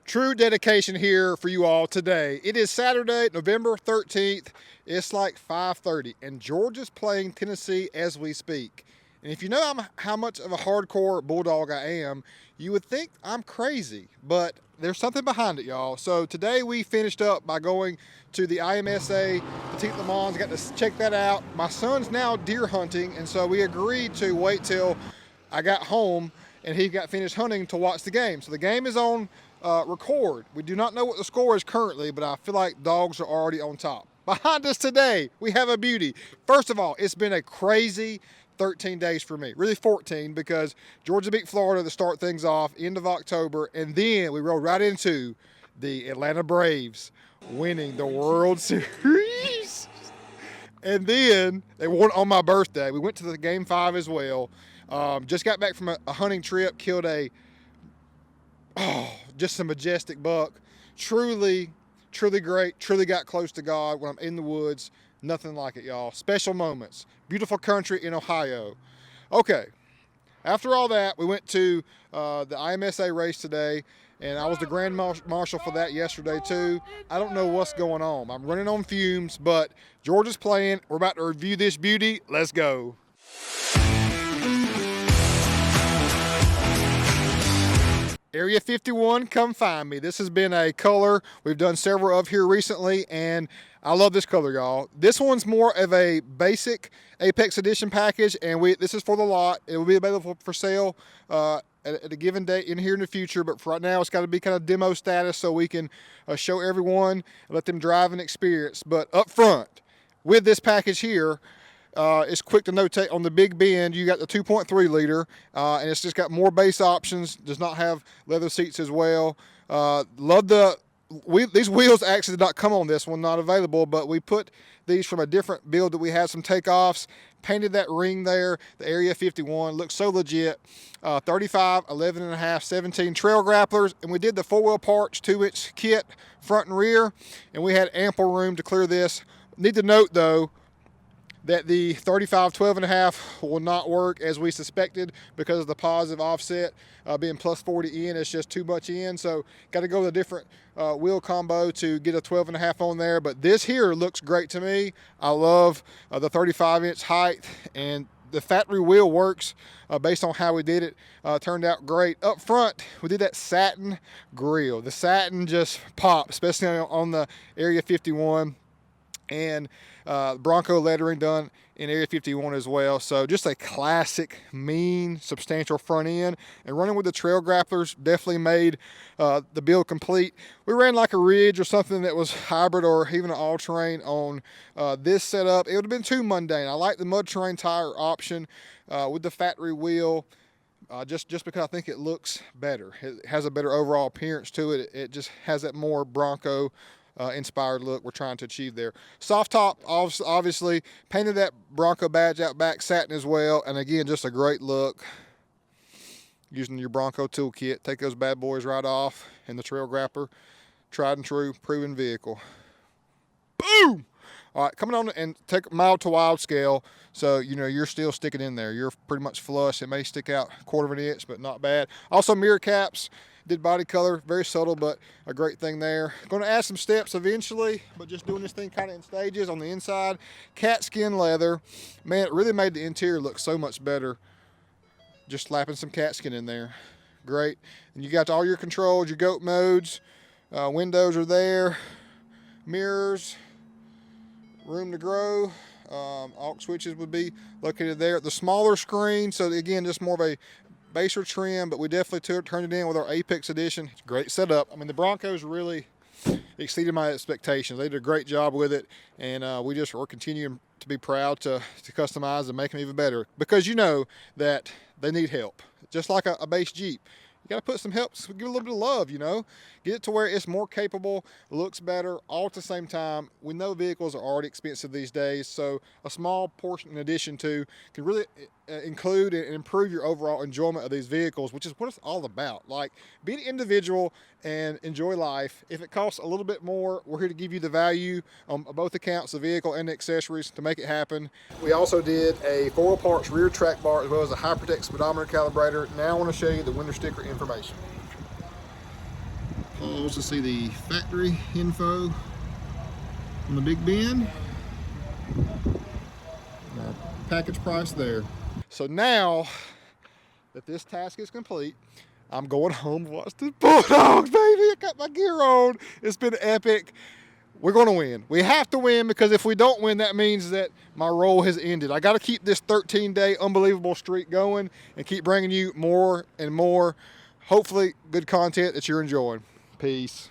True dedication here for you all today. It is Saturday, November 13th. It's like 5:30, and Georgia's playing Tennessee as we speak. And if you know how much of a hardcore Bulldog I am, you would think I'm crazy, but there's something behind it, y'all. So today we finished up by going to the IMSA Petite Le Mans. Got to check that out. My son's now deer hunting, and so we agreed to wait till I got home and he got finished hunting to watch the game. So the game is on record. We do not know what the score is currently, but I feel like dogs are already on top. Behind us today, we have a beauty. First of all, it's been a crazy 13 days for me, really 14, because Georgia beat Florida to start things off, end of October, and then we rolled right into the Atlanta Braves winning the World Series. And then they won on my birthday. We went to the Game 5 as well. Just got back from a hunting trip, killed just a majestic buck. Truly great, truly got close to God when I'm in the woods. Nothing like it, y'all. Special moments. Beautiful country in Ohio. Okay, after all that, we went to the IMSA race today, and I was the Grand Marshal for that yesterday too. I don't know what's going on. I'm running on fumes, but Georgia's playing. We're about to review this beauty. Let's go. Area 51, come find me. This has been a color we've done several of here recently, and I love this color, y'all. This one's more of a basic Apex Edition package, and this is for the lot. It will be available for sale at a given date in here in the future, but for right now, it's got to be kind of demo status so we can show everyone and let them drive and experience. But up front, with this package here, it's quick to notate on the big bend, you got the 2.3 liter, and it's just got more base options, does not have leather seats as well. Love these wheels actually did not come on this one, not available, but we put these from a different build that we had some takeoffs, painted that ring there, the Area 51, looks so legit. 35, 11 and a half, 17 trail grapplers, and we did the 4-wheel parts, 2-inch kit, front and rear, and we had ample room to clear this. Need to note though, that the 35 12 and a half will not work as we suspected because of the positive offset being plus 40 in. It's just too much in, so got to go with a different wheel combo to get a 12 and a half on there. But this here looks great to me. I love the 35-inch height, and the factory wheel works based on how we did it. Turned out great. Up front, we did that satin grille. The satin just popped, especially on the Area 51. And Bronco lettering done in Area 51 as well. So just a classic, mean, substantial front end. And running with the trail grapplers definitely made the build complete. We ran like a Ridge or something that was hybrid or even an all-terrain on this setup. It would have been too mundane. I like the mud terrain tire option with the factory wheel. Just because I think it looks better. It has a better overall appearance to it. It just has that more Bronco inspired look we're trying to achieve there. Soft top, obviously, painted that Bronco badge out back, satin as well, and again, just a great look. Using your Bronco toolkit, take those bad boys right off, and the trail grappler, tried and true, proven vehicle. Boom! All right, coming on and take mild to wild scale, so you know you're still sticking in there. You're pretty much flush. It may stick out a quarter of an inch, but not bad. Also mirror caps. Did body color, very subtle, but a great thing there. Going to add some steps eventually, but just doing this thing kind of in stages on the inside. Cat skin leather. Man, it really made the interior look so much better. Just slapping some cat skin in there. Great. And you got all your controls, your goat modes. Windows are there. Mirrors. Room to grow. Aux switches would be located there. The smaller screen, so again, just more of a baser trim, but we definitely turned it in with our Apex Edition. It's a great setup. I mean, the Broncos really exceeded my expectations. They did a great job with it, and we're continuing to be proud to customize and make them even better, because you know that they need help. Just like a base Jeep. You got to put some help, give it a little bit of love, you know. Get it to where it's more capable, looks better, all at the same time. We know vehicles are already expensive these days, so a small portion in addition to can really include and improve your overall enjoyment of these vehicles, which is what it's all about. Like, be an individual and enjoy life. If it costs a little bit more, we're here to give you the value on both accounts, the vehicle and the accessories, to make it happen. We also did a 4-wheel parts rear track bar as well as a Hypertech speedometer calibrator. Now I want to show you the winter sticker information. Also see the factory info on the big bin. Package price there. So now that this task is complete, I'm going home to watch the Bulldogs, baby. I got my gear on. It's been epic. We're going to win. We have to win, because if we don't win, that means that my role has ended. I got to keep this 13-day unbelievable streak going and keep bringing you more and more, hopefully, good content that you're enjoying. Peace.